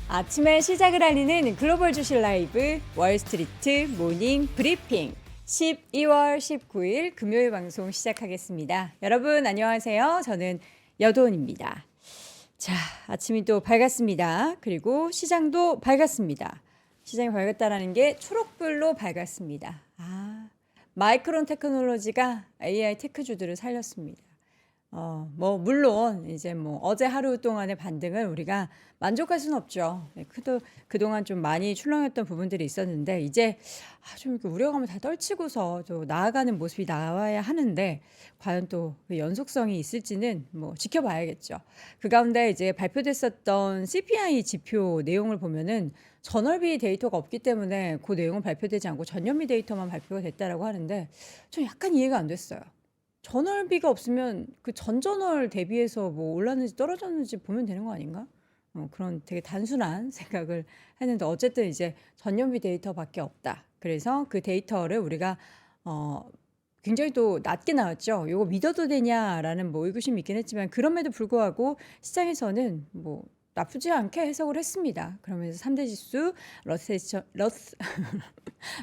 아침에 시작을 알리는 글로벌 주식 라이브 월스트리트 모닝 브리핑 12월 19일 금요일 방송 시작하겠습니다. 여러분 안녕하세요. 저는 여도은입니다. 자, 아침이 또 밝았습니다. 그리고 시장도 밝았습니다. 시장이 밝았다라는 게 초록불로 밝았습니다. 마이크론 테크놀로지가 AI 테크주들을 살렸습니다. 물론 이제 어제 하루 동안의 반등을 우리가 만족할 수는 없죠. 그동안 좀 많이 출렁였던 부분들이 있었는데 이제 좀 이렇게 우려감을 다 떨치고서 또 나아가는 모습이 나와야 하는데 과연 또 그 연속성이 있을지는 지켜봐야겠죠. 그 가운데 이제 발표됐었던 CPI 지표 내용을 보면은 전월비 데이터가 없기 때문에 그 내용은 발표되지 않고 전년비 데이터만 발표가 됐다라고 하는데 좀 약간 이해가 안 됐어요. 전월비가 없으면 그 전전월 대비해서 올랐는지 떨어졌는지 보면 되는 거 아닌가? 그런 되게 단순한 생각을 했는데 어쨌든 이제 전년비 데이터밖에 없다. 그래서 그 데이터를 우리가 굉장히 또 낮게 나왔죠. 이거 믿어도 되냐라는 의구심이 있긴 했지만 그럼에도 불구하고 시장에서는 나쁘지 않게 해석을 했습니다. 그러면서 3대 지수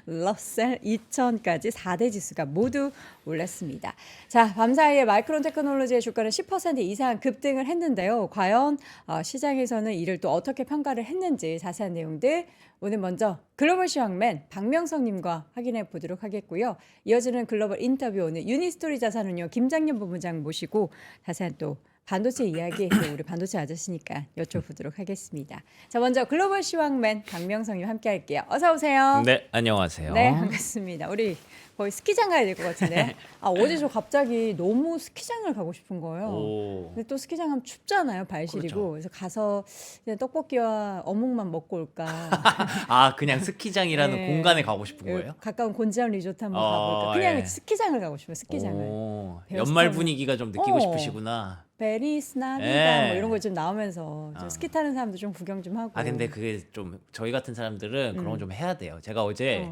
러셀 2000까지 4대 지수가 모두 올랐습니다. 자, 밤사이에 마이크론 테크놀로지의 주가는 10% 이상 급등을 했는데요. 과연 시장에서는 이를 또 어떻게 평가를 했는지 자세한 내용들 오늘 먼저 글로벌 시황맨 박명성님과 확인해 보도록 하겠고요. 이어지는 글로벌 인터뷰 오늘 유니스토리 자산운용 김장년 본부장 모시고 자세한 또 반도체 이야기 우리 반도체 아저씨니까 여쭤보도록 하겠습니다. 자, 먼저 글로벌 시황맨 박명성님 함께 할게요. 어서 오세요. 네, 안녕하세요. 네, 반갑습니다. 우리 거의 스키장 가야 될 것 같은데. 어제 저 갑자기 너무 스키장을 가고 싶은 거예요. 근데 또 스키장 가면 춥잖아요, 발 시리고. 그렇죠. 그래서 가서 그냥 떡볶이와 어묵만 먹고 올까. 그냥 스키장이라는 네. 공간에 가고 싶은 거예요? 가까운 곤지암 리조트 한번 가볼까. 그냥 예. 스키장을 가고 싶어요, 스키장을. 연말 베어스타는- 분위기가 좀 느끼고 어. 싶으시구나. 베리스나비가 예. 이런 거 좀 나오면서 좀 스키 타는 사람도 좀 구경 좀 하고. 근데 그게 좀 저희 같은 사람들은 그런 거 좀 해야 돼요. 제가 어제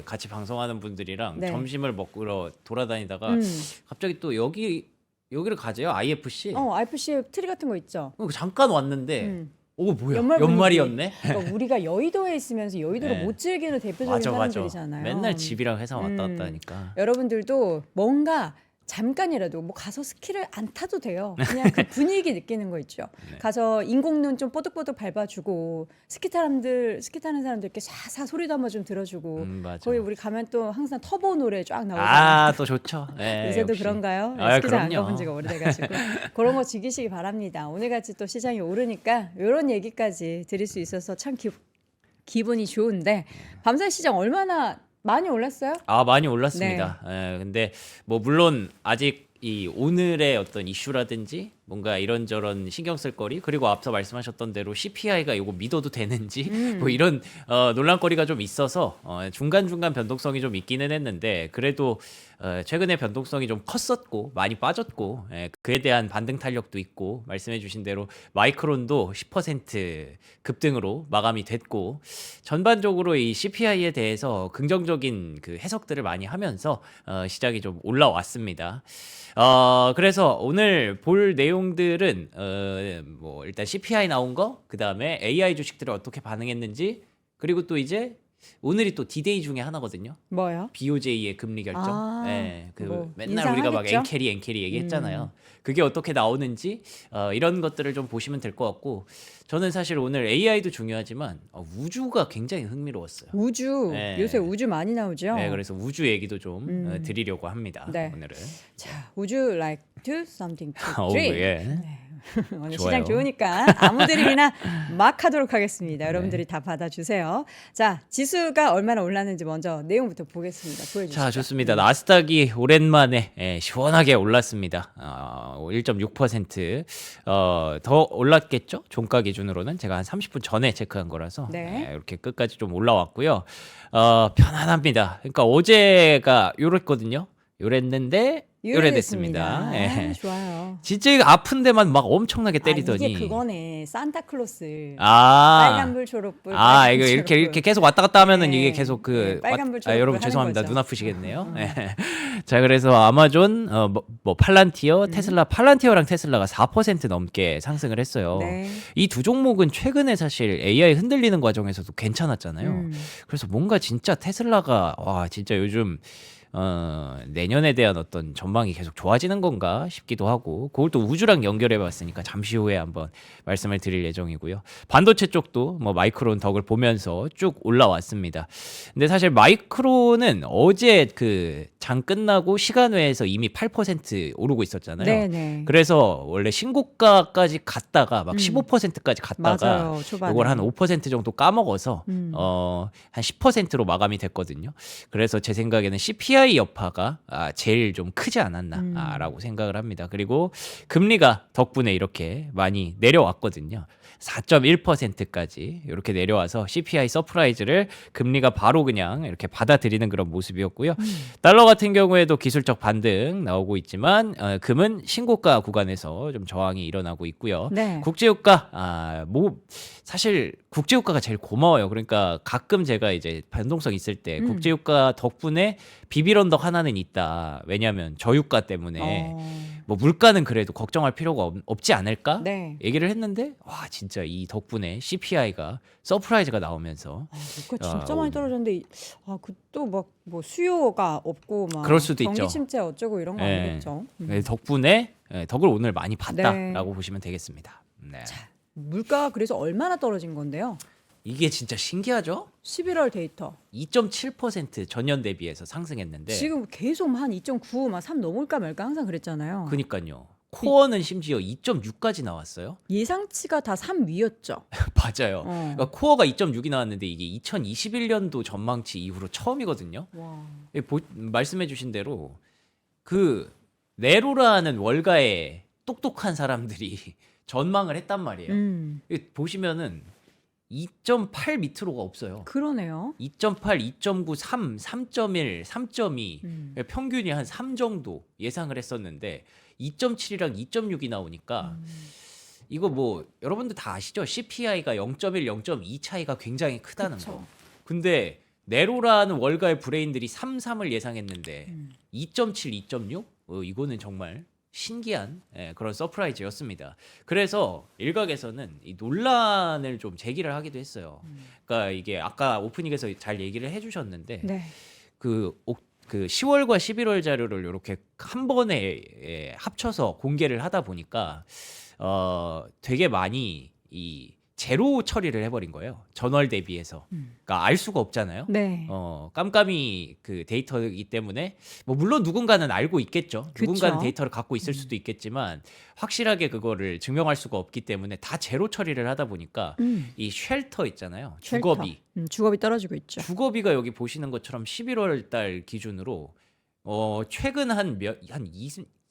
같이 방송하는 분들이랑 네. 점심을 먹으러 돌아다니다가 음. 갑자기 또 여기를 가재요. IFC. IFC 트리 같은 거 있죠. 잠깐 왔는데 뭐야? 연말 연말이었네. 그러니까 우리가 여의도에 있으면서 여의도를 네. 못 즐기는 대표적인 맞아. 사람들이잖아요. 맨날 집이랑 회사 왔다 갔다 하니까. 여러분들도 뭔가 잠깐이라도 가서 스키를 안 타도 돼요. 그냥 그 분위기 느끼는 거 있죠. 네. 가서 인공눈 좀 뽀득뽀득 밟아주고 스키 타는 사람들 이렇게 샤샤 소리도 한번 좀 들어주고. 맞아. 거기 우리 가면 또 항상 터보 노래 쫙 나오잖아요. 또 좋죠. 네, 요새도 역시. 그런가요? 아, 스키장 안 그럼요. 가본 지가 오래돼가지고 그런 거 즐기시기 바랍니다. 오늘같이 또 시장이 오르니까 이런 얘기까지 드릴 수 있어서 참 기분이 좋은데 밤새 시장 얼마나 많이 올랐어요? 많이 올랐습니다. 근데 물론 아직 이 오늘의 어떤 이슈라든지 뭔가 이런저런 신경 쓸 거리 그리고 앞서 말씀하셨던 대로 CPI가 이거 믿어도 되는지 이런 논란거리가 좀 있어서 중간중간 변동성이 좀 있기는 했는데 그래도 최근에 변동성이 좀 컸었고 많이 빠졌고 그에 대한 반등 탄력도 있고 말씀해 주신 대로 마이크론도 10% 급등으로 마감이 됐고 전반적으로 이 CPI에 대해서 긍정적인 그 해석들을 많이 하면서 시장이 좀 올라왔습니다. 그래서 오늘 볼 내용들은 일단 CPI 나온 거, 그 다음에 AI 주식들이 어떻게 반응했는지, 그리고 또 이제 오늘이 또 D-Day 중에 하나거든요. 뭐요? BOJ의 금리 결정. 맨날 우리가 막 인상하겠죠? 엔캐리 얘기했잖아요. 그게 어떻게 나오는지 이런 것들을 좀 보시면 될 것 같고 저는 사실 오늘 AI도 중요하지만 우주가 굉장히 흥미로웠어요. 우주 네. 요새 우주 많이 나오죠? 그래서 우주 얘기도 좀 드리려고 합니다. 네. 오늘은. 자, would you like to something to 오, drink? 예. 오늘 좋아요. 시장 좋으니까 아무 드립이나 막 하도록 하겠습니다. 여러분들이 다 받아주세요. 자, 지수가 얼마나 올랐는지 먼저 내용부터 보겠습니다. 보여주시죠. 자, 좋습니다. 나스닥이 오랜만에 시원하게 올랐습니다. 1.6%. 더 올랐겠죠? 종가 기준으로는 제가 한 30분 전에 체크한 거라서 네. 이렇게 끝까지 좀 올라왔고요. 편안합니다. 그러니까 어제가 요랬거든요. 요랬는데 유래됐습니다. 예. 좋아요. 진짜 이거 아픈 데만 막 엄청나게 때리더니. 이게 그거네. 산타클로스. 아. 빨간불, 초록불. 이거 빨간불, 이렇게 초록불. 계속 왔다 갔다 하면은 네. 이게 계속 네, 빨간불, 초록불 여러분 하는 죄송합니다. 거죠. 눈 아프시겠네요. 예. 자, 그래서 아마존 팔란티어, 테슬라, 팔란티어랑 테슬라가 4% 넘게 상승을 했어요. 네. 이 두 종목은 최근에 사실 AI 흔들리는 과정에서도 괜찮았잖아요. 그래서 뭔가 진짜 테슬라가 와, 진짜 요즘 내년에 대한 어떤 전망이 계속 좋아지는 건가 싶기도 하고, 그걸 또 우주랑 연결해 봤으니까 잠시 후에 한번 말씀을 드릴 예정이고요. 반도체 쪽도 뭐 마이크론 덕을 보면서 쭉 올라왔습니다. 근데 사실 마이크론은 어제 그 장 끝나고 시간 외에서 이미 8% 오르고 있었잖아요. 네네. 그래서 원래 신고가까지 갔다가 막 15%까지 갔다가 맞아요. 초반에. 이걸 한 5% 정도 까먹어서 한 10%로 마감이 됐거든요. 그래서 제 생각에는 CPI 여파가 제일 좀 크지 않았나라고 생각을 합니다. 그리고 금리가 덕분에 이렇게 많이 내려왔거든요. 4.1%까지 이렇게 내려와서 CPI 서프라이즈를 금리가 바로 그냥 이렇게 받아들이는 그런 모습이었고요. 달러 같은 경우에도 기술적 반등 나오고 있지만 금은 신고가 구간에서 좀 저항이 일어나고 있고요. 네. 국제유가 사실 국제유가가 제일 고마워요. 그러니까 가끔 제가 이제 변동성 있을 때 국제유가 덕분에 비빌 언덕 하나는 있다. 왜냐하면 저유가 때문에 뭐 물가는 그래도 걱정할 필요가 없지 않을까? 네. 얘기를 했는데 와, 진짜 이 덕분에 CPI가 서프라이즈가 나오면서 물가 진짜 많이 떨어졌는데 그또 막 뭐 수요가 없고 막 그럴 수도 있죠. 경기 침체 어쩌고 이런 거 예. 아니겠죠. 네, 덕분에 덕을 오늘 많이 봤다라고 네. 보시면 되겠습니다. 네. 물가가 그래서 얼마나 떨어진 건데요? 이게 진짜 신기하죠? 11월 데이터. 2.7% 전년 대비해서 상승했는데 지금 계속 한 2.9, 막 3 넘을까 말까 항상 그랬잖아요. 그니까요. 코어는 심지어 2.6까지 나왔어요. 예상치가 다 3 위였죠. 맞아요. 그러니까 코어가 2.6이 나왔는데 이게 2021년도 전망치 이후로 처음이거든요. 와. 말씀해 주신 대로 그 네로라는 월가에 똑똑한 사람들이 전망을 했단 말이에요. 보시면은 2.8 밑으로가 없어요. 그러네요. 2.8, 2.9, 3, 3.1, 3.2 평균이 한 3 정도 예상을 했었는데 2.7이랑 2.6이 나오니까 이거 뭐 여러분들 다 아시죠? CPI가 0.1, 0.2 차이가 굉장히 크다는 그쵸. 거. 근데 네로라는 월가의 브레인들이 3, 3을 예상했는데 2.7, 2.6? 이거는 정말 신기한 그런 서프라이즈였습니다. 그래서 일각에서는 이 논란을 좀 제기를 하기도 했어요. 그러니까 이게 아까 오프닝에서 잘 얘기를 해주셨는데 네. 그 10월과 11월 자료를 이렇게 한 번에 합쳐서 공개를 하다 보니까 되게 많이 이 제로 처리를 해버린 거예요. 전월 대비해서. 그러니까 알 수가 없잖아요. 네. 깜깜이 그 데이터이기 때문에 뭐 물론 누군가는 알고 있겠죠. 그쵸. 누군가는 데이터를 갖고 있을 수도 있겠지만 확실하게 그거를 증명할 수가 없기 때문에 다 제로 처리를 하다 보니까 이 쉘터 있잖아요. 주거비. 주거비 떨어지고 있죠. 주거비가 여기 보시는 것처럼 11월 달 기준으로 최근 한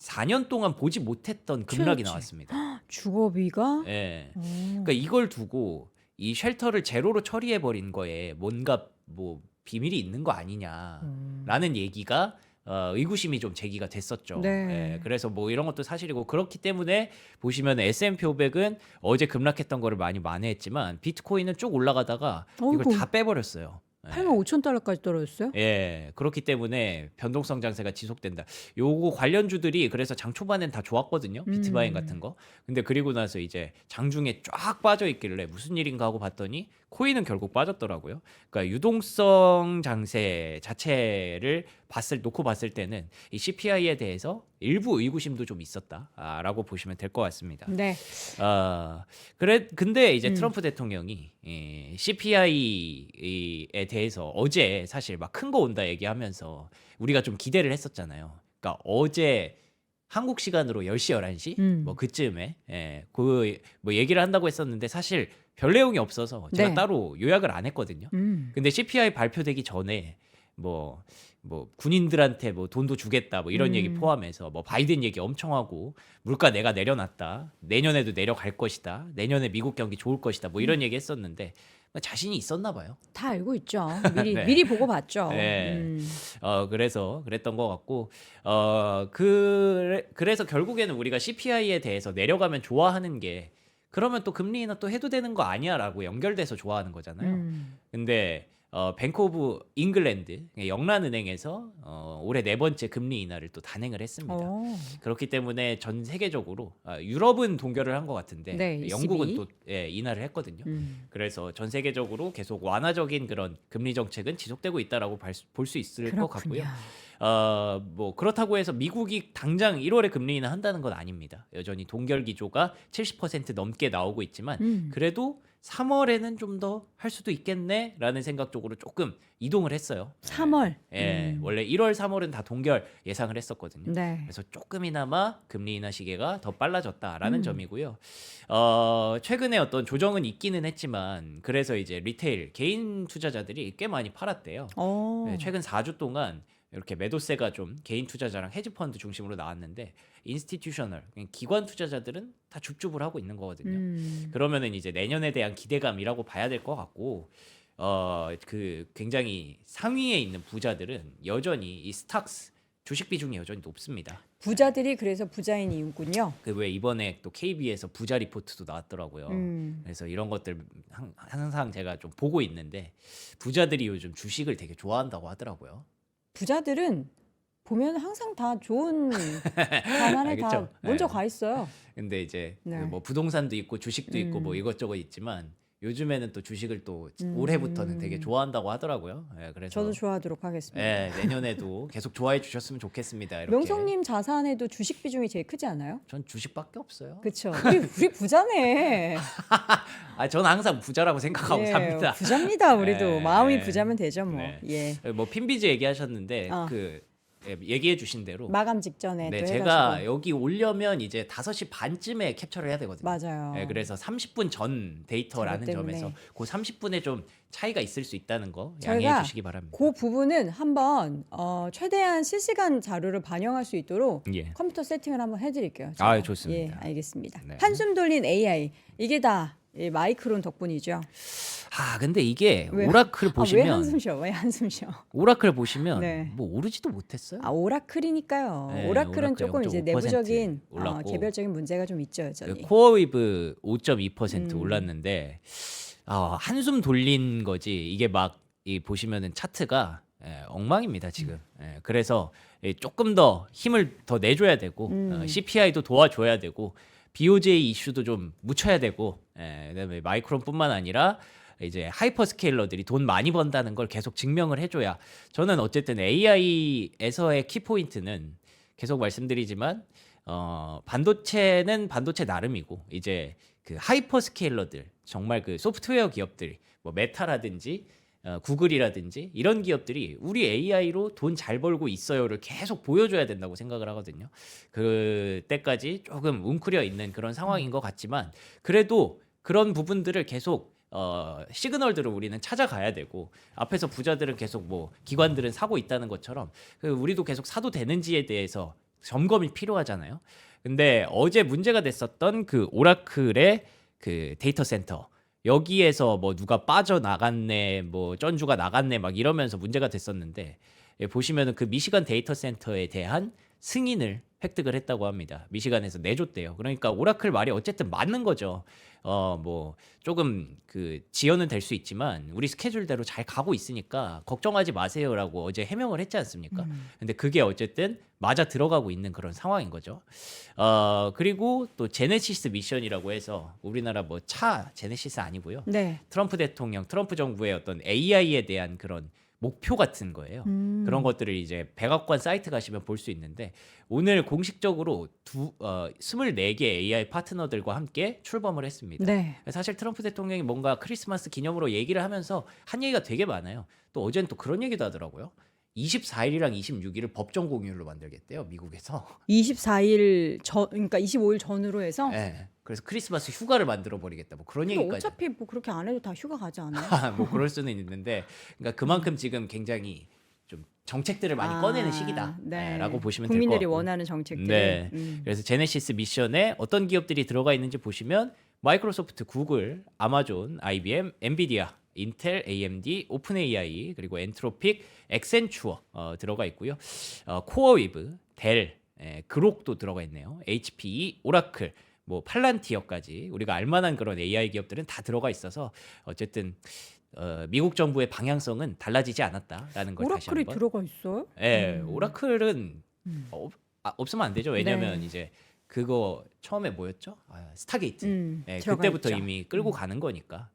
4년 동안 보지 못했던 급락이 최고치. 나왔습니다. 주거비가 예. 그러니까 이걸 두고 이 쉘터를 제로로 처리해 버린 거에 뭔가 뭐 비밀이 있는 거 아니냐라는 얘기가 의구심이 좀 제기가 됐었죠. 네. 예, 그래서 뭐 이런 것도 사실이고 그렇기 때문에 보시면 S&P 500은 어제 급락했던 거를 많이 만회했지만 비트코인은 쭉 올라가다가 이걸 어이구. 다 빼버렸어요. 85,000달러까지 떨어졌어요? 예, 그렇기 때문에 변동성 장세가 지속된다. 요거 관련주들이 그래서 장 초반엔 다 좋았거든요. 비트바인 같은 거. 근데 그리고 나서 이제 장중에 쫙 빠져 있길래 무슨 일인가 하고 봤더니 코인은 결국 빠졌더라고요. 그러니까 유동성 장세 자체를 놓고 봤을 때는 이 CPI에 대해서 일부 의구심도 좀 있었다라고 보시면 될 것 같습니다. 네. 근데 이제 트럼프 대통령이 CPI에 대해서 어제 사실 막 큰 거 온다 얘기하면서 우리가 좀 기대를 했었잖아요. 그러니까 어제 한국 시간으로 10시, 11시 뭐 그쯤에 그 뭐 얘기를 한다고 했었는데 사실 별 내용이 없어서 제가 네. 따로 요약을 안 했거든요. 근데 CPI 발표되기 전에 뭐 군인들한테 뭐 돈도 주겠다 뭐 이런 얘기 포함해서 뭐 바이든 얘기 엄청 하고 물가 내가 내려놨다. 내년에도 내려갈 것이다. 내년에 미국 경기 좋을 것이다. 뭐 이런 얘기 했었는데 자신이 있었나 봐요. 다 알고 있죠. 미리 네. 미리 보고 봤죠. 네. 그래서 그랬던 것 같고, 그래서 결국에는 우리가 CPI에 대해서 내려가면 좋아하는 게, 그러면 또 금리 인하 또 해도 되는 거 아니야라고 연결돼서 좋아하는 거잖아요. 근데 뱅크 오브 잉글랜드, 영란은행에서 올해 4번째 금리 인하를 또 단행을 했습니다. 그렇기 때문에 전 세계적으로, 유럽은 동결을 한 것 같은데 네, 영국은 ECB. 또 인하를 했거든요. 그래서 전 세계적으로 계속 완화적인 그런 금리 정책은 지속되고 있다라고 볼 수 있을 것 같고요. 뭐 그렇다고 해서 미국이 당장 1월에 금리 인하 한다는 건 아닙니다. 여전히 동결 기조가 70% 넘게 나오고 있지만 그래도 3월에는 좀 더 할 수도 있겠네라는 생각 쪽으로 조금 이동을 했어요. 3월. 예, 원래 1월, 3월은 다 동결 예상을 했었거든요. 네. 그래서 조금이나마 금리 인하 시기가 더 빨라졌다라는 점이고요. 최근에 어떤 조정은 있기는 했지만 그래서 이제 리테일 개인 투자자들이 꽤 많이 팔았대요. 네, 최근 4주 동안 이렇게 매도세가 좀 개인 투자자랑 헤지 펀드 중심으로 나왔는데 인스티튜셔널 기관 투자자들은 다 줍줍을 하고 있는 거거든요. 그러면은 이제 내년에 대한 기대감이라고 봐야 될 것 같고, 그 굉장히 상위에 있는 부자들은 여전히 이 스탁스 주식 비중이 여전히 높습니다. 부자들이 그래서 부자인 이유군요. 그 왜 이번에 또 KB에서 부자 리포트도 나왔더라고요. 그래서 이런 것들 항상 제가 좀 보고 있는데 부자들이 요즘 주식을 되게 좋아한다고 하더라고요. 부자들은 보면 항상 다 좋은 반환에 다 알겠죠? 먼저 네. 가 있어요. 근데 이제 네. 그뭐 부동산도 있고 주식도 있고 뭐 이것저것 있지만 요즘에는 또 주식을 또 올해부터는 되게 좋아한다고 하더라고요. 예, 그래서 저도 좋아하도록 하겠습니다. 예, 내년에도 계속 좋아해 주셨으면 좋겠습니다. 이렇게. 명성님 자산에도 주식 비중이 제일 크지 않아요? 전 주식밖에 없어요. 그렇죠. 우리 부자네. 저는 항상 부자라고 생각하고 예, 삽니다. 부자입니다. 우리도 예, 마음이 예. 부자면 되죠 뭐. 네. 예. 뭐 핀비즈 얘기하셨는데 어. 얘기해 주신 대로 마감 직전에 네, 또 제가 해가지고. 여기 오려면 이제 5시 반쯤에 캡처를 해야 되거든요. 맞아요. 네, 그래서 30분 전 데이터라는 저것 때문에. 점에서 그 30분에 좀 차이가 있을 수 있다는 거 저희가 양해해 주시기 바랍니다. 그 부분은 한번 최대한 실시간 자료를 반영할 수 있도록 예. 컴퓨터 세팅을 한번 해드릴게요. 아, 제가. 좋습니다. 예, 알겠습니다. 네. 한숨 돌린 AI 이게 다 마이크론 덕분이죠. 근데 이게 왜? 오라클 왜 보시면 한숨 쉬어? 왜 한숨 쉬어? 오라클 보시면 네. 뭐 오르지도 못했어요. 오라클이니까요. 네, 오라클은 오라클 조금 이제 0.5% 내부적인 올랐고. 개별적인 문제가 좀 있죠, 여전히. 코어웨이브 5.2% 올랐는데 한숨 돌린 거지. 이게 막 보시면은 차트가 엉망입니다 지금. 그래서 조금 더 힘을 더 내줘야 되고 CPI도 도와줘야 되고 BOJ 이슈도 좀 묻혀야 되고 그다음에 마이크론뿐만 아니라 이제 하이퍼스케일러들이 돈 많이 번다는 걸 계속 증명을 해줘야. 저는 어쨌든 AI에서의 키포인트는 계속 말씀드리지만 반도체는 반도체 나름이고 이제 그 하이퍼스케일러들 정말 그 소프트웨어 기업들 뭐 메타라든지 구글이라든지 이런 기업들이 우리 AI로 돈 잘 벌고 있어요를 계속 보여줘야 된다고 생각을 하거든요. 그때까지 조금 웅크려 있는 그런 상황인 것 같지만 그래도 그런 부분들을 계속 시그널들을 우리는 찾아가야 되고 앞에서 부자들은 계속 뭐 기관들은 사고 있다는 것처럼 우리도 계속 사도 되는지에 대해서 점검이 필요하잖아요. 근데 어제 문제가 됐었던 그 오라클의 그 데이터 센터 여기에서 뭐 누가 빠져나갔네 뭐 전주가 나갔네 막 이러면서 문제가 됐었는데 보시면은 그 미시간 데이터 센터에 대한 승인을 획득을 했다고 합니다. 미시간에서 내줬대요. 그러니까 오라클 말이 어쨌든 맞는 거죠. 뭐 조금 그 지연은 될 수 있지만 우리 스케줄대로 잘 가고 있으니까 걱정하지 마세요라고 어제 해명을 했지 않습니까? 근데 그게 어쨌든 맞아 들어가고 있는 그런 상황인 거죠. 그리고 또 제네시스 미션이라고 해서 우리나라 뭐 차 제네시스 아니고요. 네. 트럼프 대통령, 트럼프 정부의 어떤 AI에 대한 그런 목표 같은 거예요. 그런 것들을 이제 백악관 사이트 가시면 볼 수 있는데 오늘 공식적으로 24개 AI 파트너들과 함께 출범을 했습니다. 네. 사실 트럼프 대통령이 뭔가 크리스마스 기념으로 얘기를 하면서 한 얘기가 되게 많아요. 또 어제는 또 그런 얘기도 하더라고요. 24일이랑 26일을 법정 공휴일로 만들겠대요, 미국에서. 24일 전, 그러니까 25일 전으로 해서. 네. 그래서 크리스마스 휴가를 만들어 버리겠다. 뭐 그런 근데 얘기까지. 어차피 뭐 그렇게 안 해도 다 휴가 가지 않아요? 뭐 그럴 수는 있는데, 그러니까 그만큼 지금 굉장히 좀 정책들을 많이 꺼내는 시기다라고 네. 보시면 될 것 국민들이 같고. 원하는 정책들. 네. 그래서 제네시스 미션에 어떤 기업들이 들어가 있는지 보시면 마이크로소프트, 구글, 아마존, IBM, 엔비디아 인텔, AMD, 오픈 AI 그리고 엔트로픽, 엑센추어 들어가 있고요. 코어위브, 델, 그록도 들어가 있네요. HPE, 오라클, 뭐 팔란티어까지 우리가 알만한 그런 AI 기업들은 다 들어가 있어서 어쨌든 미국 정부의 방향성은 달라지지 않았다라는 걸 다시 오라클이 한번. 들어가 있어요? 오라클은 음. 없으면 안 되죠. 왜냐면 네. 이제 그거 처음에 뭐였죠? 스타게이트. 들어가 그때부터 있죠. 이미 끌고 가는 거니까.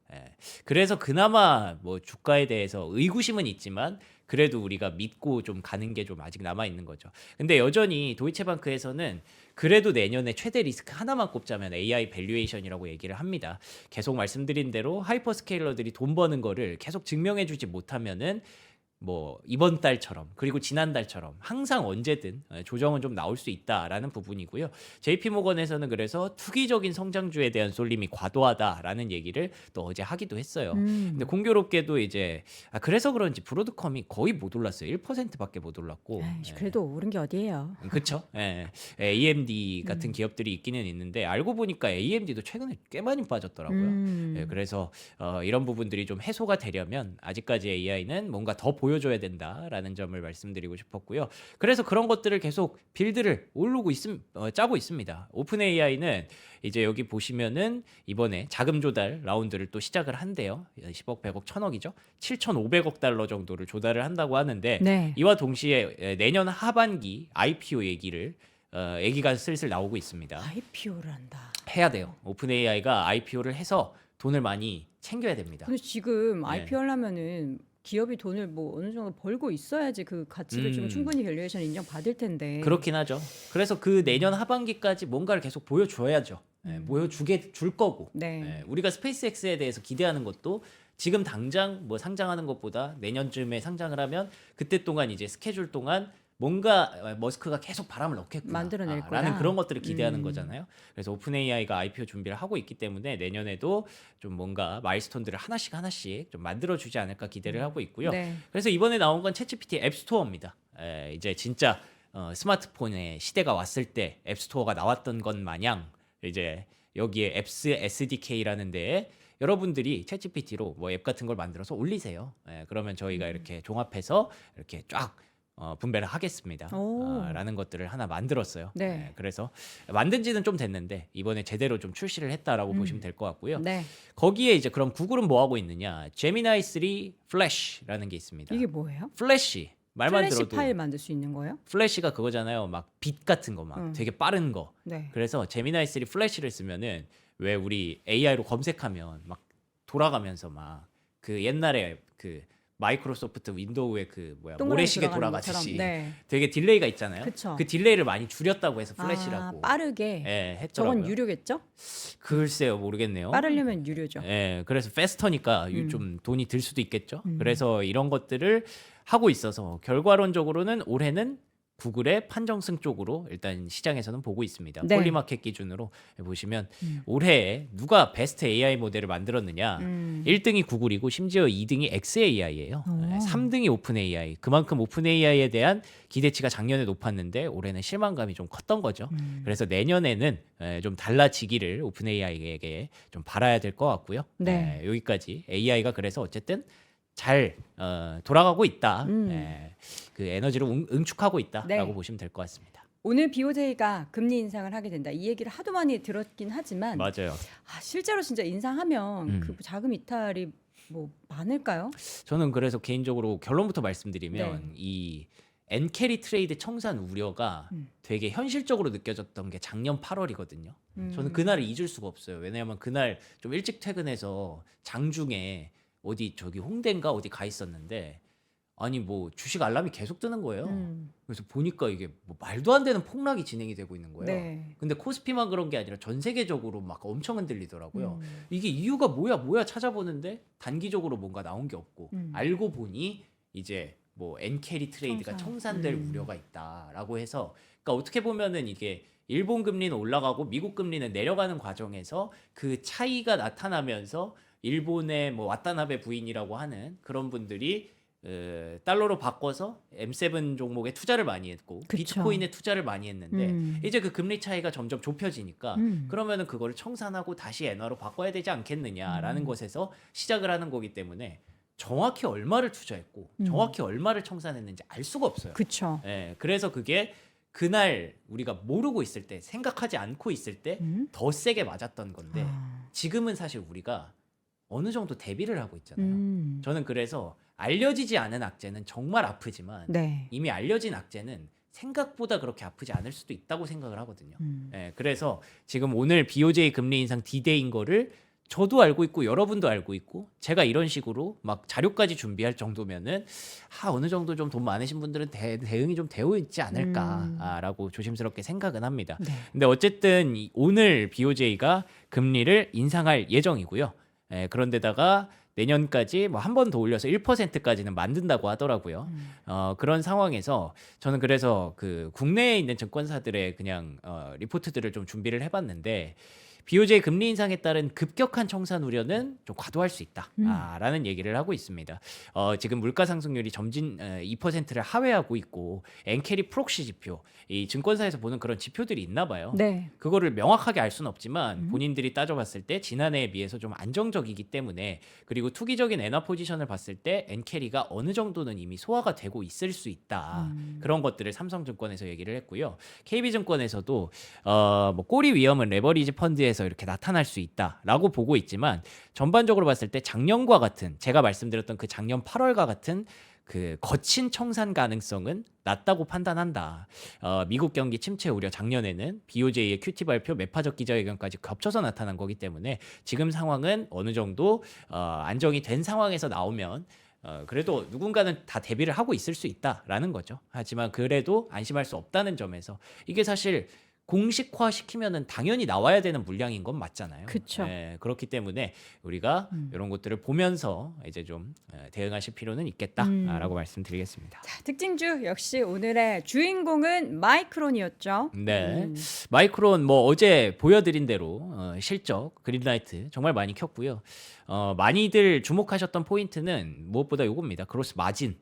그래서 그나마 뭐 주가에 대해서 의구심은 있지만 그래도 우리가 믿고 좀 가는 게 좀 아직 남아 있는 거죠. 근데 여전히 도이체방크에서는 그래도 내년에 최대 리스크 하나만 꼽자면 AI 밸류에이션이라고 얘기를 합니다. 계속 말씀드린 대로 하이퍼스케일러들이 돈 버는 거를 계속 증명해주지 못하면은 뭐 이번 달처럼 그리고 지난 달처럼 항상 언제든 조정은 좀 나올 수 있다라는 부분이고요. JP 모건에서는 그래서 투기적인 성장주에 대한 쏠림이 과도하다라는 얘기를 또 어제 하기도 했어요. 근데 공교롭게도 이제 그래서 그런지 브로드컴이 거의 못 올랐어요. 1%밖에 못 올랐고. 아이씨, 그래도 오른 게 어디예요? 그렇죠. AMD 같은 기업들이 있기는 있는데 알고 보니까 AMD도 최근에 꽤 많이 빠졌더라고요. 그래서 이런 부분들이 좀 해소가 되려면 아직까지 AI는 뭔가 더 보여줘야 된다라는 점을 말씀드리고 싶었고요. 그래서 그런 것들을 계속 빌드를 짜고 있습니다. 오픈 AI는 이제 여기 보시면은 이번에 자금 조달 라운드를 또 시작을 한대요. 10억, 100억, 1000억이죠. 7,500억 달러 정도를 조달을 한다고 하는데 네. 이와 동시에 내년 하반기 IPO 얘기가 슬슬 나오고 있습니다. IPO를 한다. 해야 돼요. 오픈 AI가 IPO를 해서 돈을 많이 챙겨야 됩니다. 근데 지금 네. IPO 하려면은 기업이 돈을 뭐 어느 정도 벌고 있어야지 그 가치를 좀 충분히 밸류에이션 인정 받을 텐데. 그렇긴 하죠. 그래서 그 내년 하반기까지 뭔가를 계속 보여줘야죠. 보여주게 줄 거고. 네. 우리가 스페이스X에 대해서 기대하는 것도 지금 당장 뭐 상장하는 것보다 내년쯤에 상장을 하면 그때 동안 이제 스케줄 동안 뭔가 머스크가 계속 바람을 넣겠구나 만들어낼 거다. 라는 그런 것들을 기대하는 거잖아요. 그래서 오픈 AI가 IPO 준비를 하고 있기 때문에 내년에도 좀 뭔가 마일스톤들을 하나씩 좀 만들어주지 않을까 기대를 하고 있고요. 네. 그래서 이번에 나온 건 챗GPT 앱스토어입니다. 이제 진짜 스마트폰의 시대가 왔을 때 앱스토어가 나왔던 것 마냥 이제 여기에 앱스 SDK라는 데에 여러분들이 챗GPT로 뭐 앱 같은 걸 만들어서 올리세요. 그러면 저희가 이렇게 종합해서 이렇게 쫙 분배를 하겠습니다. 오. 라는 것들을 하나 만들었어요. 네. 그래서 만든 지는 좀 됐는데 이번에 제대로 좀 출시를 했다라고 보시면 될 것 같고요. 네. 거기에 이제 그럼 구글은 뭐 하고 있느냐? 제미나이 3 플래시라는 게 있습니다. 이게 뭐예요? 플래시 말만 플래시 들어도 파일 만들 수 있는 거예요? 플래시가 그거잖아요. 막 빛 같은 거 막 되게 빠른 거. 네. 그래서 제미나이 3 플래시를 쓰면은 왜 우리 AI로 검색하면 막 돌아가면서 막 그 옛날에 그 마이크로소프트 윈도우의 그 동그라미 모래시계 돌아가는 돌아가듯이 것처럼. 네. 되게 딜레이가 있잖아요. 그쵸. 그 딜레이를 많이 줄였다고 해서 플래시라고 아, 빠르게. 했더라고요. 저건 유료겠죠? 글쎄요, 모르겠네요. 빠르려면 유료죠. 그래서 페스터니까 좀 돈이 들 수도 있겠죠. 그래서 이런 것들을 하고 있어서 결과론적으로는 올해는 구글의 판정승 쪽으로 일단 시장에서는 보고 있습니다. 네. 폴리마켓 기준으로 보시면 올해에 누가 베스트 AI 모델을 만들었느냐. 1등이 구글이고 심지어 2등이 XAI예요. 3등이 오픈 AI. 그만큼 오픈 AI에 대한 기대치가 작년에 높았는데 올해는 실망감이 좀 컸던 거죠. 그래서 내년에는 좀 달라지기를 오픈 AI에게 좀 바라야 될 것 같고요. 네. 여기까지 AI가 그래서 어쨌든 잘 돌아가고 있다. 그 에너지를 응축하고 있다라고 네. 보시면 될 것 같습니다. 오늘 BOJ가 금리 인상을 하게 된다. 이 얘기를 하도 많이 들었긴 하지만 맞아요. 실제로 진짜 인상하면 그 자금 이탈이 뭐 많을까요? 저는 그래서 개인적으로 결론부터 말씀드리면 네. 이 엔캐리 트레이드 청산 우려가 되게 현실적으로 느껴졌던 게 작년 8월이거든요. 저는 그날을 잊을 수가 없어요. 왜냐하면 그날 좀 일찍 퇴근해서 장중에 어디 저기 홍대인가 어디 가 있었는데 아니 뭐 주식 알람이 계속 뜨는 거예요. 그래서 보니까 이게 뭐 말도 안 되는 폭락이 진행이 되고 있는 거예요. 네. 근데 코스피만 그런 게 아니라 전 세계적으로 막 엄청 흔들리더라고요. 이게 이유가 뭐야 찾아보는데 단기적으로 뭔가 나온 게 없고 알고 보니 이제 뭐 엔캐리 트레이드가 청산될 우려가 있다라고 해서 그러니까 어떻게 보면은 이게 일본 금리는 올라가고 미국 금리는 내려가는 과정에서 그 차이가 나타나면서 일본의 뭐 와타나베 부인이라고 하는 그런 분들이 달러로 바꿔서 M7 종목에 투자를 많이 했고 그쵸. 비트코인에 투자를 많이 했는데 이제 그 금리 차이가 점점 좁혀지니까 음. 그러면은 그거를 청산하고 다시 엔화로 바꿔야 되지 않겠느냐라는 것에서 시작을 하는 거기 때문에 정확히 얼마를 투자했고 정확히 얼마를 청산했는지 알 수가 없어요. 그쵸. 예, 그래서 그게 그날 우리가 모르고 있을 때 생각하지 않고 있을 때 더 세게 맞았던 건데 지금은 사실 우리가 어느 정도 대비를 하고 있잖아요. 저는 그래서 알려지지 않은 악재는 정말 아프지만 네. 이미 알려진 악재는 생각보다 그렇게 아프지 않을 수도 있다고 생각을 하거든요. 예, 그래서 지금 오늘 BOJ 금리 인상 D-Day인 거를 저도 알고 있고 여러분도 알고 있고 제가 이런 식으로 막 자료까지 준비할 정도면은 어느 정도 좀 돈 많으신 분들은 대응이 좀 되어 있지 않을까라고 조심스럽게 생각은 합니다. 네. 근데 어쨌든 오늘 BOJ가 금리를 인상할 예정이고요. 그런데다가 내년까지 뭐 한 번 더 올려서 1%까지는 만든다고 하더라고요. 그런 상황에서 저는 그래서 그 국내에 있는 증권사들의 그냥 리포트들을 좀 준비를 해봤는데 BOJ 금리 인상에 따른 급격한 청산 우려는 좀 과도할 수 있다라는 얘기를 하고 있습니다. 지금 물가 상승률이 점진 2%를 하회하고 있고 엔캐리 프록시 지표, 이 증권사에서 보는 그런 지표들이 있나 봐요. 네. 그거를 명확하게 알 수는 없지만 본인들이 따져봤을 때 지난해에 비해서 좀 안정적이기 때문에 그리고 투기적인 엔화 포지션을 봤을 때 엔캐리가 어느 정도는 이미 소화가 되고 있을 수 있다. 그런 것들을 삼성증권에서 얘기를 했고요. KB증권에서도 뭐 꼬리 위험은 레버리지 펀드에서 이렇게 나타날 수 있다라고 보고 있지만 전반적으로 봤을 때 작년과 같은 제가 말씀드렸던 그 작년 8월과 같은 그 거친 청산 가능성은 낮다고 판단한다. 미국 경기 침체 우려 작년에는 BOJ의 QT 발표 매파적 기자회견까지 겹쳐서 나타난 거기 때문에 지금 상황은 어느 정도 안정이 된 상황에서 나오면 그래도 누군가는 다 대비를 하고 있을 수 있다라는 거죠. 하지만 그래도 안심할 수 없다는 점에서 이게 사실 공식화 시키면은 당연히 나와야 되는 물량인 건 맞잖아요. 그쵸. 그렇기 때문에 우리가 이런 것들을 보면서 이제 좀 대응하실 필요는 있겠다라고 말씀드리겠습니다. 자, 특징주 역시 오늘의 주인공은 마이크론이었죠. 네, 마이크론 뭐 어제 보여드린 대로 실적 그린라이트 정말 많이 켰고요. 많이들 주목하셨던 포인트는 무엇보다 요겁니다. 그로스 마진.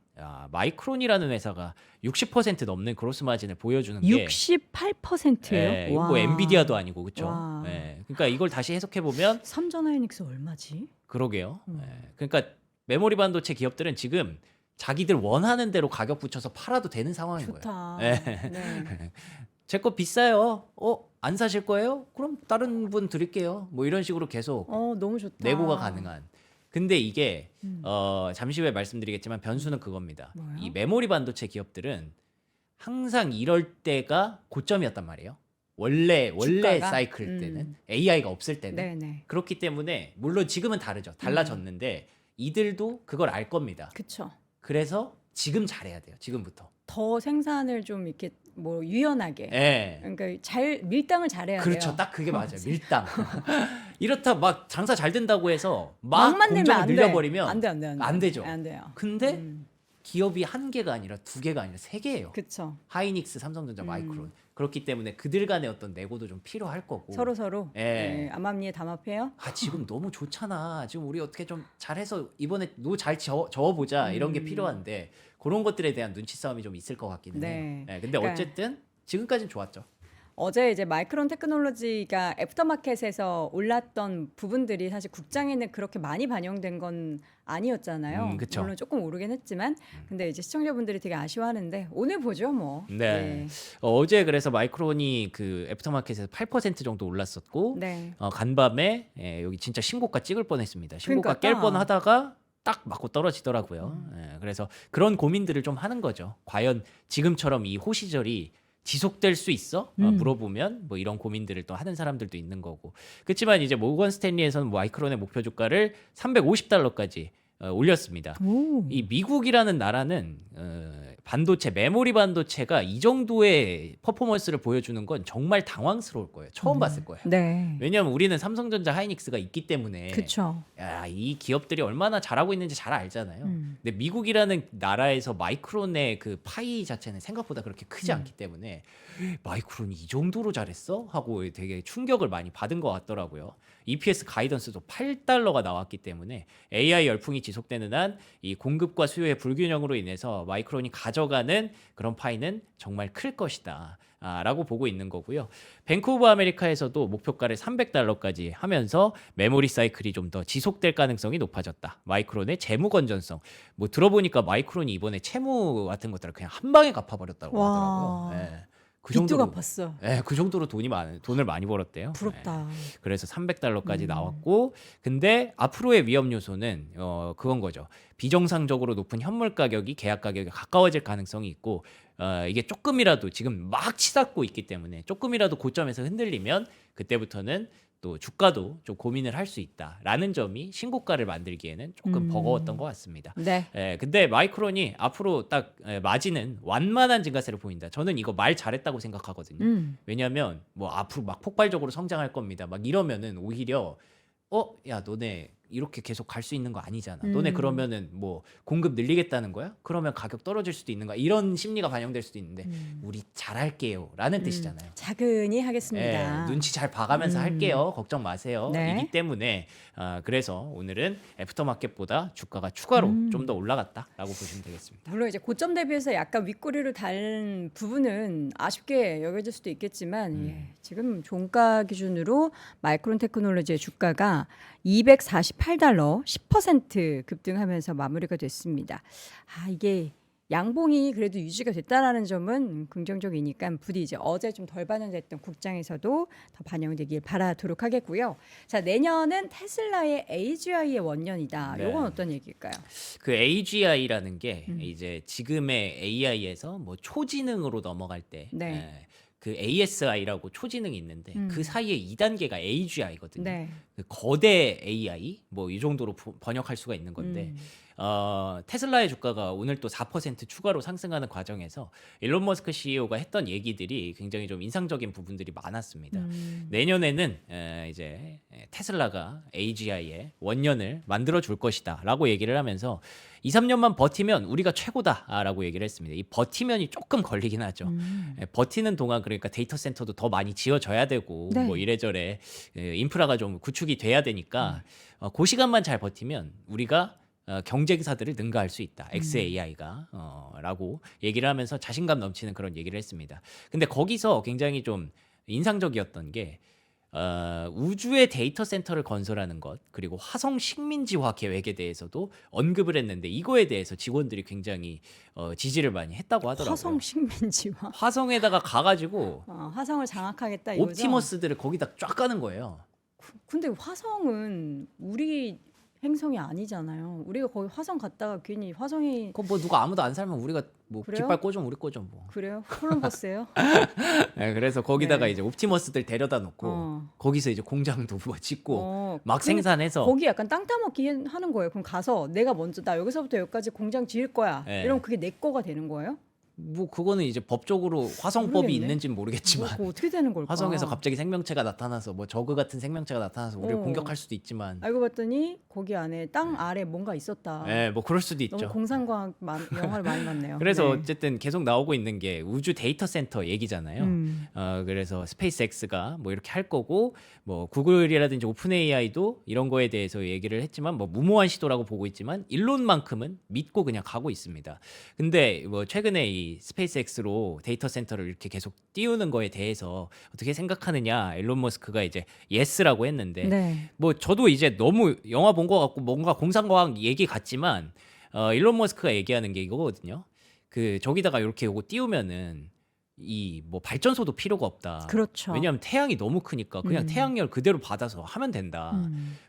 마이크론이라는 회사가 60% 넘는 그로스 마진을 보여주는 게 68%예요? 이거 뭐 엔비디아도 아니고 그렇죠. 와. 그러니까 이걸 다시 해석해 보면 삼전하이닉스 얼마지? 그러게요. 그러니까 메모리 반도체 기업들은 지금 자기들 원하는 대로 가격 붙여서 팔아도 되는 상황인 거예요. 좋다. 네. 네. 제 거 비싸요. 안 사실 거예요? 그럼 다른 분 드릴게요. 뭐 이런 식으로 계속 너무 좋다. 내고가 가능한. 근데 이게 잠시 후에 말씀드리겠지만 변수는 그겁니다. 뭐요? 이 메모리 반도체 기업들은 항상 이럴 때가 고점이었단 말이에요. 원래 주가가? 사이클 때는 AI가 없을 때는 네네. 그렇기 때문에 물론 지금은 다르죠. 달라졌는데 이들도 그걸 알 겁니다. 그쵸. 그래서 지금 잘해야 돼요. 지금부터. 더 생산을 좀 이렇게 뭐 유연하게. 예. 그러니까 밀당을 잘해야 그렇죠. 돼요. 딱 그게 맞아요. 밀당. 이렇다 막 장사 잘 된다고 해서 막 막만 내면 공정을 안 돼. 늘려버리면 안 돼, 안 돼, 안 돼. 안 되죠. 안 돼요. 근데 기업이 한 개가 아니라 두 개가 아니라 세 개예요. 그쵸. 하이닉스, 삼성전자, 마이크론. 그렇기 때문에 그들 간의 어떤 내고도 좀 필요할 거고. 서로 예. 암암리에 담합해요. 지금 너무 좋잖아. 지금 우리 어떻게 좀 잘해서 이번에 노 잘 저어보자 이런 게 필요한데 그런 것들에 대한 눈치 싸움이 좀 있을 것 같기는 네. 해요. 근데 그러니까 어쨌든 지금까지는 좋았죠. 어제 이제 마이크론 테크놀로지가 애프터마켓에서 올랐던 부분들이 사실 국장에는 그렇게 많이 반영된 건 아니었잖아요. 그쵸. 물론 조금 오르긴 했지만, 근데 이제 시청자분들이 되게 아쉬워하는데 오늘 보죠, 뭐. 네. 어제 그래서 마이크론이 그 애프터마켓에서 8% 정도 올랐었고 네. 간밤에 여기 진짜 신고가 찍을 뻔했습니다. 신고가 그러니까 깰 뻔하다가 딱 맞고 떨어지더라고요. 그래서 그런 고민들을 좀 하는 거죠. 과연 지금처럼 이 호시절이 지속될 수 있어? 물어보면 뭐 이런 고민들을 또 하는 사람들도 있는 거고. 그렇지만 이제 모건 스탠리에서는 마이크론의 목표 주가를 $350까지 올렸습니다. 오. 이 미국이라는 나라는 반도체, 메모리 반도체가 이 정도의 퍼포먼스를 보여주는 건 정말 당황스러울 거예요. 처음 봤을 거예요. 네. 왜냐하면 우리는 삼성전자, 하이닉스가 있기 때문에 그쵸. 이 기업들이 얼마나 잘하고 있는지 잘 알잖아요. 근데 미국이라는 나라에서 마이크론의 그 파이 자체는 생각보다 그렇게 크지 않기 때문에 마이크론이 이 정도로 잘했어? 하고 되게 충격을 많이 받은 것 같더라고요. EPS 가이던스도 $8가 나왔기 때문에 AI 열풍이 지속되는 한 이 공급과 수요의 불균형으로 인해서 마이크론이 가져가는 그런 파이는 정말 클 것이다. 라고 보고 있는 거고요. 뱅크 오브 아메리카에서도 목표가를 $300까지 하면서 메모리 사이클이 좀 더 지속될 가능성이 높아졌다. 마이크론의 재무 건전성. 뭐 들어보니까 마이크론이 이번에 채무 같은 것들을 그냥 한 방에 갚아버렸다고 와. 하더라고요. 예. 그 빚도 정도로 갚았어. 예, 그 정도로 돈을 많이 벌었대요. 예. 부럽다. 그래서 $300까지 나왔고, 근데 앞으로의 위험 요소는 그건 거죠. 비정상적으로 높은 현물 가격이 계약 가격에 가까워질 가능성이 있고, 이게 조금이라도 지금 막 치닫고 있기 때문에 조금이라도 고점에서 흔들리면 그때부터는 또 주가도 좀 고민을 할 수 있다라는 점이 신고가를 만들기에는 조금 버거웠던 것 같습니다. 네. 근데 마이크론이 앞으로 딱 마진은 완만한 증가세를 보인다. 저는 이거 말 잘했다고 생각하거든요. 왜냐하면 뭐 앞으로 막 폭발적으로 성장할 겁니다. 막 이러면은 오히려 야 너네 이렇게 계속 갈 수 있는 거 아니잖아. 너네 그러면은 뭐 공급 늘리겠다는 거야? 그러면 가격 떨어질 수도 있는 거야. 이런 심리가 반영될 수도 있는데 우리 잘할게요라는 뜻이잖아요. 차근히 하겠습니다. 눈치 잘 봐가면서 할게요. 걱정 마세요. 네. 이기 때문에 그래서 오늘은 애프터마켓보다 주가가 추가로 좀 더 올라갔다라고 보시면 되겠습니다. 물론 이제 고점 대비해서 약간 윗꼬리로 달 부분은 아쉽게 여겨질 수도 있겠지만 예, 지금 종가 기준으로 마이크론 테크놀로지의 주가가 $248 10% 급등하면서 마무리가 됐습니다. 이게 양봉이 그래도 유지가 됐다라는 점은 긍정적이니까 부디 이제 어제 좀 덜 반영됐던 국장에서도 더 반영되길 바라도록 하겠고요. 자, 내년은 테슬라의 AGI의 원년이다. 네. 요건 어떤 얘기일까요? 그 AGI라는 게 이제 지금의 AI에서 뭐 초지능으로 넘어갈 때 네. 그 ASI라고 초지능이 있는데 그 사이에 2단계가 AGI거든요. 네. 그 거대 AI 뭐 이 정도로 번역할 수가 있는 건데 테슬라의 주가가 오늘 또 4% 추가로 상승하는 과정에서 일론 머스크 CEO가 했던 얘기들이 굉장히 좀 인상적인 부분들이 많았습니다. 내년에는 이제 테슬라가 AGI의 원년을 만들어 줄 것이다라고 얘기를 하면서 2, 3년만 버티면 우리가 최고다라고 얘기를 했습니다. 이 버티면이 조금 걸리긴 하죠. 버티는 동안 그러니까 데이터 센터도 더 많이 지어져야 되고 네. 뭐 이래저래 인프라가 좀 구축이 돼야 되니까 그 시간만 잘 버티면 우리가 경쟁사들을 능가할 수 있다. XAI가 라고 얘기를 하면서 자신감 넘치는 그런 얘기를 했습니다. 근데 거기서 굉장히 좀 인상적이었던 게 우주의 데이터 센터를 건설하는 것 그리고 화성 식민지화 계획에 대해서도 언급을 했는데 이거에 대해서 직원들이 굉장히 지지를 많이 했다고 하더라고요. 화성 식민지와 화성에다가 가가지고 화성을 장악하겠다 이거죠. 옵티머스들을 거기다 쫙 가는 거예요. 근데 화성은 우리 행성이 아니잖아요. 우리가 거기 화성 갔다가 괜히 화성이 그거 뭐 누가 아무도 안 살면 우리가 뭐 그래요? 깃발 꽂으면 우리 꽂죠 뭐. 그래요? 콜럼버스예요? 그래서 거기다가 네. 이제 옵티머스들 데려다 놓고 거기서 이제 공장도 뭐 짓고 막 생산해서 거기 약간 땅 따먹기 하는 거예요. 그럼 가서 내가 먼저 나 여기서부터 여기까지 공장 지을 거야. 네. 이러면 그게 내 거가 되는 거예요? 뭐 그거는 이제 법적으로 화성법이 모르겠네. 있는지는 모르겠지만 그거 어떻게 되는 걸까? 화성에서 갑자기 생명체가 나타나서 뭐 저그 같은 생명체가 나타나서 우리를 공격할 수도 있지만 알고 봤더니 거기 안에 땅 아래 뭔가 있었다. 뭐 그럴 수도 있죠. 너무 공상과학 영화를 많이 봤네요. 그래서 네. 어쨌든 계속 나오고 있는 게 우주 데이터 센터 얘기잖아요. 그래서 스페이스X가 뭐 이렇게 할 거고 뭐 구글이라든지 오픈 AI도 이런 거에 대해서 얘기를 했지만 뭐 무모한 시도라고 보고 있지만 일론만큼은 믿고 그냥 가고 있습니다. 근데 뭐 최근에 이 스페이스X로 데이터 센터를 이렇게 계속 띄우는 거에 대해서 어떻게 생각하느냐 일론 머스크가 이제 예스라고 했는데 네. 뭐 저도 이제 너무 영화 본 거 같고 뭔가 공상과학 얘기 같지만 일론 머스크가 얘기하는 게 이거거든요. 그 저기다가 이렇게 요거 띄우면은 이 뭐 발전소도 필요가 없다. 그렇죠. 왜냐하면 태양이 너무 크니까 그냥 태양열 그대로 받아서 하면 된다.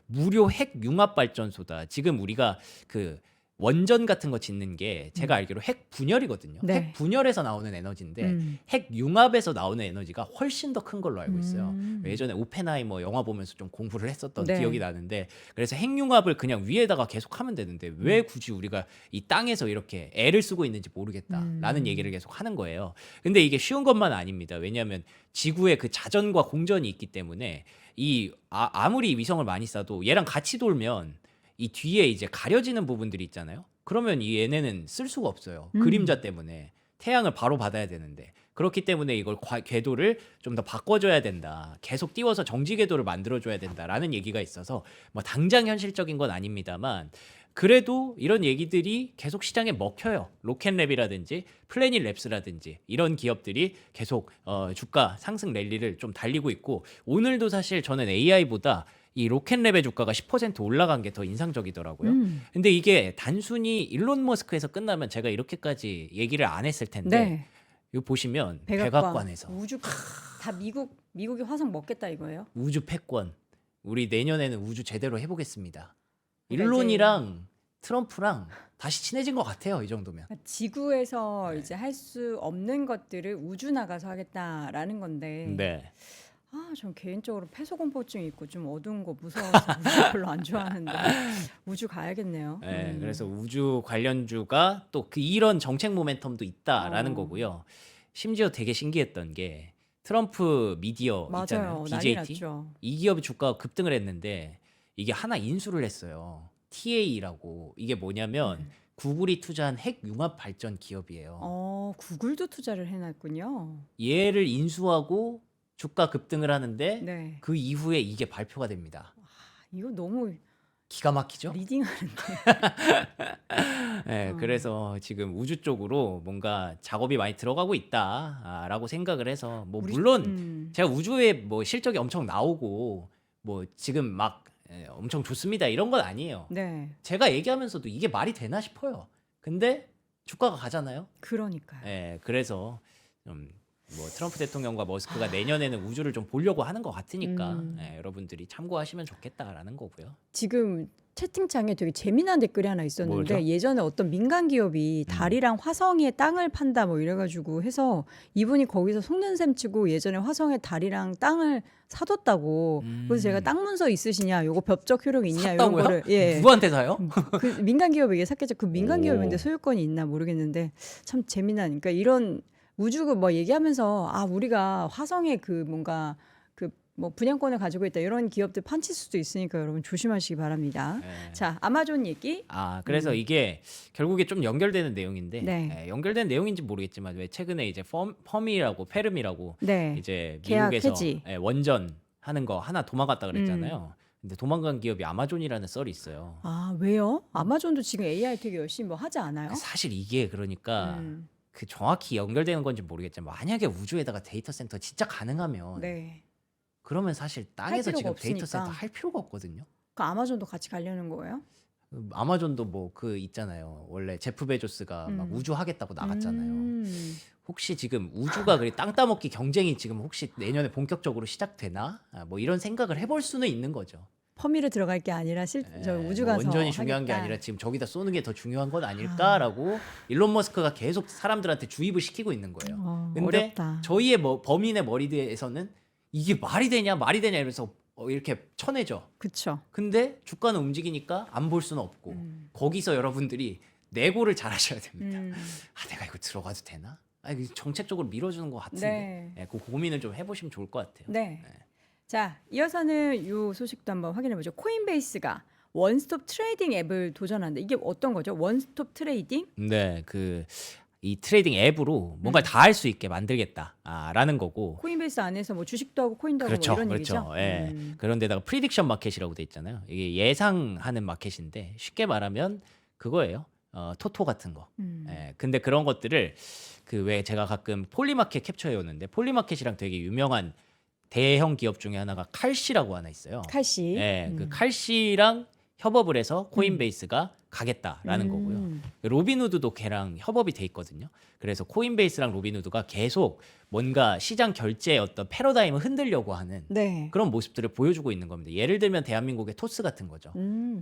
무료 핵 융합 발전소다. 지금 우리가 그 원전 같은 거 짓는 게 제가 알기로 핵 분열이거든요. 네. 핵 분열에서 나오는 에너지인데 핵 융합에서 나오는 에너지가 훨씬 더 큰 걸로 알고 있어요. 예전에 오펜하이머 영화 보면서 좀 공부를 했었던 네. 기억이 나는데 그래서 핵 융합을 그냥 위에다가 계속 하면 되는데 왜 굳이 우리가 이 땅에서 이렇게 애를 쓰고 있는지 모르겠다라는 얘기를 계속 하는 거예요. 근데 이게 쉬운 것만 아닙니다. 왜냐하면 지구에 그 자전과 공전이 있기 때문에 이 아무리 위성을 많이 쏴도 얘랑 같이 돌면 이 뒤에 이제 가려지는 부분들이 있잖아요. 그러면 이 얘네는 쓸 수가 없어요. 그림자 때문에 태양을 바로 받아야 되는데 그렇기 때문에 이걸 궤도를 좀 더 바꿔줘야 된다. 계속 띄워서 정지 궤도를 만들어줘야 된다라는 얘기가 있어서 뭐 당장 현실적인 건 아닙니다만 그래도 이런 얘기들이 계속 시장에 먹혀요. 로켓랩이라든지 플래닛랩스라든지 이런 기업들이 계속 주가 상승 랠리를 좀 달리고 있고 오늘도 사실 저는 AI보다 이 로켓랩의 주가가 10% 올라간 게 더 인상적이더라고요. 근데 이게 단순히 일론 머스크에서 끝나면 제가 이렇게까지 얘기를 안 했을 텐데 네. 이거 보시면 백악관, 백악관에서 우주 다 미국이 화성 먹겠다 이거예요? 우주 패권 우리 내년에는 우주 제대로 해보겠습니다. 그러니까 일론이랑 트럼프랑 다시 친해진 것 같아요. 이 정도면. 그러니까 지구에서 네. 이제 할 수 없는 것들을 우주 나가서 하겠다라는 건데. 네. 전 개인적으로 폐소공포증이 있고 좀 어두운 거 무서워서 우주 별로 안 좋아하는데 우주 가야겠네요. 네, 그래서 우주 관련주가 또 그 이런 정책 모멘텀도 있다라는 어. 거고요. 심지어 되게 신기했던 게 트럼프 미디어 있잖아요. 맞아요. 난리 DJT. 났죠. 이 기업의 주가가 급등을 했는데 이게 하나 인수를 했어요. TA라고. 이게 뭐냐면 구글이 투자한 핵 융합 발전 기업이에요. 구글도 투자를 해놨군요. 얘를 인수하고 주가 급등을 하는데 네. 그 이후에 이게 발표가 됩니다. 이거 너무 기가 막히죠? 리딩하는데. 네, 그래서 지금 우주 쪽으로 뭔가 작업이 많이 들어가고 있다라고 생각을 해서 뭐 물론 제가 우주에 뭐 실적이 엄청 나오고 뭐 지금 막 엄청 좋습니다 이런 건 아니에요. 네. 제가 얘기하면서도 이게 말이 되나 싶어요. 근데 주가가 가잖아요. 그러니까요. 네, 그래서 좀 뭐 트럼프 대통령과 머스크가 내년에는 우주를 좀 보려고 하는 것 같으니까 여러분들이 참고하시면 좋겠다라는 거고요. 지금 채팅창에 되게 재미난 댓글이 하나 있었는데 뭐죠? 예전에 어떤 민간 기업이 달이랑 화성에 땅을 판다 뭐 이래가지고 해서 이분이 거기서 속는 셈 치고 예전에 화성에 달이랑 땅을 사뒀다고. 그래서 제가 땅 문서 있으시냐, 요거 법적 효력이 있냐 이런 샀다고요? 거를 누구한테 사요? 그 민간 기업에게 샀겠죠. 그 민간 오. 기업인데 소유권이 있나 모르겠는데 참 재미난. 그러니까 이런 우주 뭐 얘기하면서 우리가 화성에 그 뭔가 그 뭐 분양권을 가지고 있다 이런 기업들 판칠 수도 있으니까 여러분 조심하시기 바랍니다. 네. 자, 아마존 얘기. 그래서 이게 결국에 좀 연결되는 내용인데 네. 연결된 내용인지 모르겠지만 왜 최근에 이제 퍼미라고 페르미라고 네. 이제 계약 미국에서 해지. 원전 하는 거 하나 도망갔다 그랬잖아요. 근데 도망간 기업이 아마존이라는 썰이 있어요. 왜요? 아마존도 지금 AI 되게 열심히 뭐 하지 않아요? 사실 이게 그러니까 음. 그 정확히 연결되는 건지 모르겠지만 만약에 우주에다가 데이터 센터 진짜 가능하면 네. 그러면 사실 땅에서 필요가 지금 없으니까. 데이터 센터 할 필요가 없거든요. 그 아마존도 같이 가려는 거예요? 아마존도 뭐 그 있잖아요. 원래 제프 베조스가 막 우주 하겠다고 나갔잖아요. 혹시 지금 우주가 그래 땅 따먹기 경쟁이 지금 혹시 내년에 본격적으로 시작되나? 뭐 이런 생각을 해볼 수는 있는 거죠. 퍼미를 들어갈 게 아니라 저 우주 뭐 가서 원전이 중요한 게 하겠다. 아니라 지금 저기다 쏘는 게 더 중요한 건 아닐까라고 일론 머스크가 계속 사람들한테 주입을 시키고 있는 거예요. 근데 어렵다. 저희의 범인의 머리에서는 이게 말이 되냐 이러면서 이렇게 쳐내죠. 그쵸. 근데 주가는 움직이니까 안 볼 수는 없고 거기서 여러분들이 내고를 잘 하셔야 됩니다. 내가 이거 들어가도 되나? 이거 정책적으로 밀어주는 것 같은데 네. 그 고민을 좀 해보시면 좋을 것 같아요. 네. 자, 이어서는 이 소식도 한번 확인해 보죠. 코인베이스가 원스톱 트레이딩 앱을 도전한다. 이게 어떤 거죠? 원스톱 트레이딩? 네, 이 트레이딩 앱으로 뭔가 다 할 수 있게 만들겠다라는 거고. 코인베이스 안에서 뭐 주식도 하고 코인도 하고 그렇죠, 뭐 이런 그렇죠. 얘기죠. 예. 그런데다가 프리딕션 마켓이라고 돼 있잖아요. 이게 예상하는 마켓인데 쉽게 말하면 그거예요. 토토 같은 거. 예. 근데 그런 것들을 그 왜 제가 가끔 폴리마켓 캡처해 오는데 폴리마켓이랑 되게 유명한 대형 기업 중에 하나가 칼시라고 하나 있어요. 칼시. 예, 그 칼시랑 협업을 해서 코인베이스가 가겠다라는 거고요. 로빈후드도 걔랑 협업이 돼 있거든요. 그래서 코인베이스랑 로빈후드가 계속 뭔가 시장 결제의 어떤 패러다임을 흔들려고 하는 네. 그런 모습들을 보여주고 있는 겁니다. 예를 들면 대한민국의 토스 같은 거죠.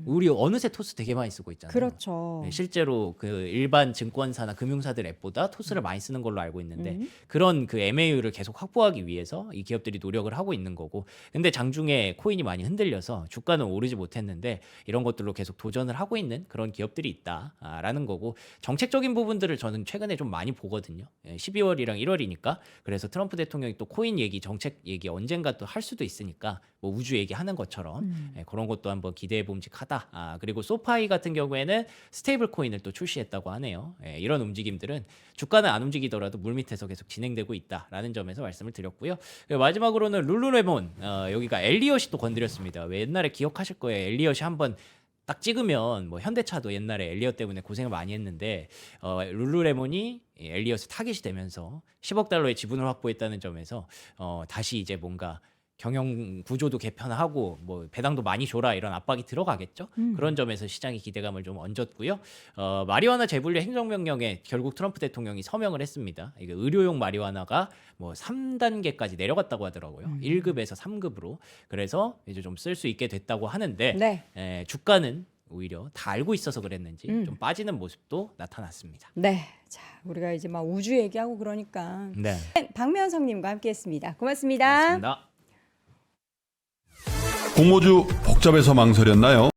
우리 어느새 토스 되게 많이 쓰고 있잖아요. 그렇죠. 네, 실제로 그 일반 증권사나 금융사들 앱보다 토스를 많이 쓰는 걸로 알고 있는데 그런 그 MAU를 계속 확보하기 위해서 이 기업들이 노력을 하고 있는 거고. 근데 장중에 코인이 많이 흔들려서 주가는 오르지 못했는데 이런 것들로 계속 도전을 하고 있는 그런 기업들이 있다라는 거고. 정책적인 부분들을 저는 최근에 좀 많이 보거든요. 12월이랑 1월이니까. 그래서 트럼프 대통령이 또 코인 얘기, 정책 얘기 언젠가 또 할 수도 있으니까 뭐 우주 얘기하는 것처럼 그런 것도 한번 기대해 봄직하다. 그리고 소파이 같은 경우에는 스테이블 코인을 또 출시했다고 하네요. 이런 움직임들은 주가는 안 움직이더라도 물밑에서 계속 진행되고 있다라는 점에서 말씀을 드렸고요. 마지막으로는 룰루레몬 여기가 엘리엇이 또 건드렸습니다. 왜 옛날에 기억하실 거예요. 엘리엇이 한번 딱 찍으면 뭐 현대차도 옛날에 엘리엇 때문에 고생을 많이 했는데 룰루레몬이 엘리엇의 타깃이 되면서 10억 달러의 지분을 확보했다는 점에서 다시 이제 뭔가 경영 구조도 개편하고 뭐 배당도 많이 줘라 이런 압박이 들어가겠죠. 그런 점에서 시장이 기대감을 좀 얹었고요. 마리화나 재분류 행정명령에 결국 트럼프 대통령이 서명을 했습니다. 이게 의료용 마리화나가 뭐 3단계까지 내려갔다고 하더라고요. 1급에서 3급으로. 그래서 이제 좀 쓸 수 있게 됐다고 하는데 네. 주가는 오히려 다 알고 있어서 그랬는지 좀 빠지는 모습도 나타났습니다. 네. 자, 우리가 이제 막 우주 얘기하고 그러니까 네. 박면성님과 함께했습니다. 고맙습니다. 맞습니다. 공모주 복잡해서 망설였나요?